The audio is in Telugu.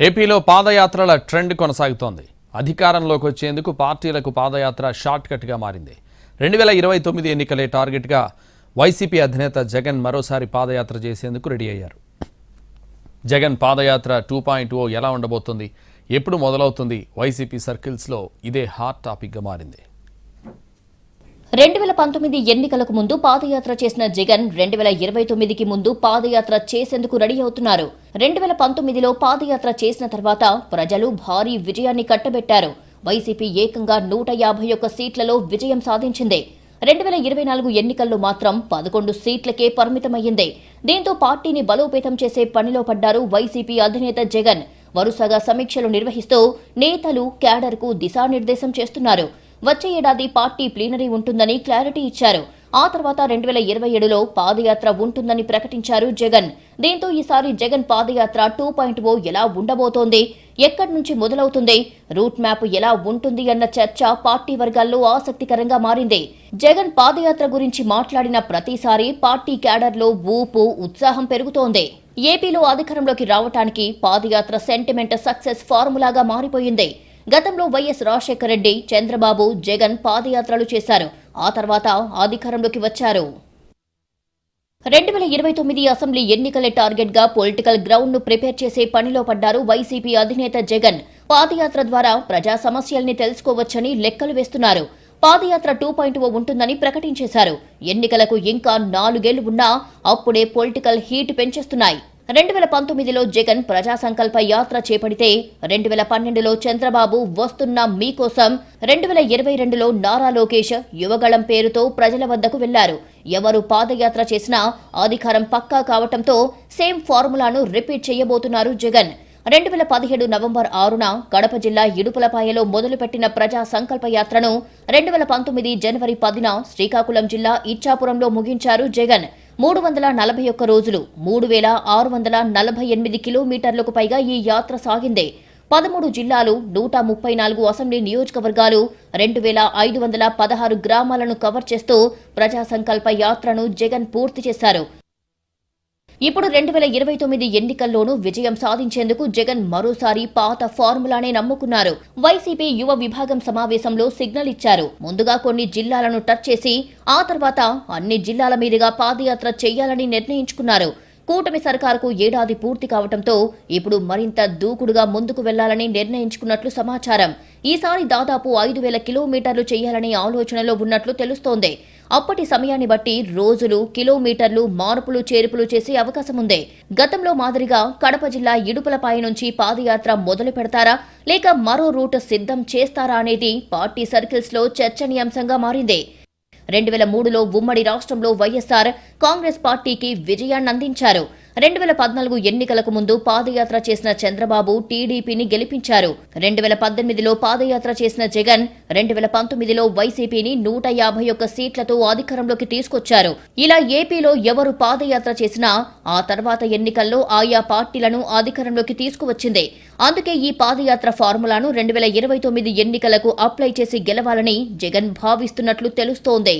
ఏపీలో పాదయాత్రల ట్రెండ్ కొనసాగుతోంది. అధికారంలోకి వచ్చేందుకు పార్టీలకు పాదయాత్ర షార్ట్ కట్గా మారింది. 2029 ఎన్నికలే టార్గెట్గా వైసీపీ అధినేత జగన్ మరోసారి పాదయాత్ర చేసేందుకు రెడీ అయ్యారు. జగన్ పాదయాత్ర 2.0 ఎలా ఉండబోతుంది, ఎప్పుడు మొదలవుతుంది? వైసీపీ సర్కిల్స్లో ఇదే హాట్ టాపిక్గా మారింది. 2019 ఎన్నికలకు ముందు పాదయాత్ర చేసిన జగన్ 2029కి ముందు పాదయాత్ర చేసేందుకు రెడీ అవుతున్నారు. 2019లో పాదయాత్ర చేసిన తర్వాత ప్రజలు భారీ విజయాన్ని కట్టబెట్టారు. వైసీపీ ఏకంగా 151 సీట్లలో విజయం సాధించింది. 2024 ఎన్నికల్లో మాత్రం 11 సీట్లకే పరిమితమయ్యింది. దీంతో పార్టీని బలోపేతం చేసే పనిలో పడ్డారు వైసీపీ అధినేత జగన్. వరుసగా సమీక్షలు నిర్వహిస్తూ నేతలు, క్యాడర్కు దిశానిర్దేశం చేస్తున్నారు. వచ్చే ఏడాది పార్టీ ప్లీనరీ ఉంటుందని క్లారిటీ ఇచ్చారు. ఆ తర్వాత 2027లో పాదయాత్ర ఉంటుందని ప్రకటించారు జగన్. దీంతో ఈసారి జగన్ పాదయాత్ర 2.0 ఎలా ఉండబోతోంది, ఎక్కడి నుంచి మొదలవుతుంది, రూట్ మ్యాప్ ఎలా ఉంటుంది అన్న చర్చ పార్టీ వర్గాల్లో ఆసక్తికరంగా మారింది. జగన్ పాదయాత్ర గురించి మాట్లాడిన ప్రతిసారి పార్టీ క్యాడర్లో ఊపు, ఉత్సాహం పెరుగుతోంది. ఏపీలో అధికారంలోకి రావటానికి పాదయాత్ర సెంటిమెంట్ సక్సెస్ ఫార్ములాగా మారిపోయింది. గతంలో వైఎస్ రాజశేఖర రెడ్డి, చంద్రబాబు, జగన్ పాదయాత్రలు చేశారు. ఆ తర్వాత అధికారంలోకి వచ్చారు. 2029 అసెంబ్లీ ఎన్నికలే టార్గెట్గా పొలిటికల్ గ్రౌండ్ ను ప్రిపేర్ చేసే పనిలో పడ్డారు వైసీపీ అధినేత జగన్. పాదయాత్ర ద్వారా ప్రజా సమస్యల్ని తెలుసుకోవచ్చని లెక్కలు వేస్తున్నారు. పాదయాత్ర 2.0 ఉంటుందని ప్రకటించేశారు. ఎన్నికలకు ఇంకా 4 ఏళ్లు ఉన్నా అప్పుడే పొలిటికల్ హీట్ పెంచేస్తున్నాయి. 2019లో జగన్ ప్రజా సంకల్ప యాత్ర చేపడితే 2012లో చంద్రబాబు వస్తున్న మీకోసం, 2022లో నారా లోకేష్ యువగళం పేరుతో ప్రజల వద్దకు వెళ్లారు. ఎవరు పాదయాత్ర చేసినా అధికారం పక్కా కావటంతో సేమ్ ఫార్ములాను రిపీట్ చేయబోతున్నారు జగన్. 2017 నవంబర్ 6న కడప జిల్లా ఇడుపులపాయలో మొదలుపెట్టిన ప్రజా సంకల్ప యాత్రను 2019 జనవరి 10న శ్రీకాకుళం జిల్లా ఇచ్చాపురంలో ముగించారు జగన్. 341 రోజులు, 3648 కిలోమీటర్లకు పైగా ఈ యాత్ర సాగింది. 13 జిల్లాలు, 134 అసెంబ్లీ నియోజకవర్గాలు, 2516 గ్రామాలను కవర్ చేస్తూ ప్రజా సంకల్ప యాత్రను జగన్ పూర్తి చేశారు. ఇప్పుడు 2029 ఎన్నికల్లోనూ విజయం సాధించేందుకు జగన్ మరోసారి పాత ఫార్ములానే నమ్ముకున్నారు. వైసీపీ యువ విభాగం సమావేశంలో సిగ్నల్ ఇచ్చారు. ముందుగా కొన్ని జిల్లాలను టచ్ చేసి ఆ తర్వాత అన్ని జిల్లాల మీదుగా పాదయాత్ర చేయాలని నిర్ణయించుకున్నారు. కూటమి సర్కారుకు ఏడాది పూర్తి కావడంతో ఇప్పుడు మరింత దూకుడుగా ముందుకు వెళ్లాలని నిర్ణయించుకున్నట్లు సమాచారం. ఈసారి దాదాపు 5000 కిలోమీటర్లు చేయాలనే ఆలోచనలో ఉన్నట్లు తెలుస్తోంది. అప్పటి సమయాన్ని బట్టి రోజులు, కిలోమీటర్లు మార్పులు చేర్పులు చేసే అవకాశముంది. గతంలో మాదిరిగా కడప జిల్లా ఇడుపులపాయ నుంచి పాదయాత్ర మొదలు పెడతారా, లేక మరో రూట్ సిద్ధం చేస్తారా అనేది పార్టీ సర్కిల్స్ లో చర్చనీయాంశంగా మారింది. 2003లో ఉమ్మడి రాష్ట్రంలో వైఎస్ఆర్ కాంగ్రెస్ పార్టీకి విజయాన్నందించారు. 2014 ఎన్నికలకు ముందు పాదయాత్ర చేసిన చంద్రబాబు టీడీపీని గెలిపించారు. 2018లో పాదయాత్ర చేసిన జగన్ 2019లో వైసీపీని 151 సీట్లతో అధికారంలోకి తీసుకొచ్చారు. ఇలా ఏపీలో ఎవరు పాదయాత్ర చేసినా ఆ తర్వాత ఎన్నికల్లో ఆయా పార్టీలను అధికారంలోకి తీసుకువచ్చింది. అందుకే ఈ పాదయాత్ర ఫార్ములాను 2029 ఎన్నికలకు అప్లై చేసి గెలవాలని జగన్ భావిస్తున్నట్లు తెలుస్తోంది.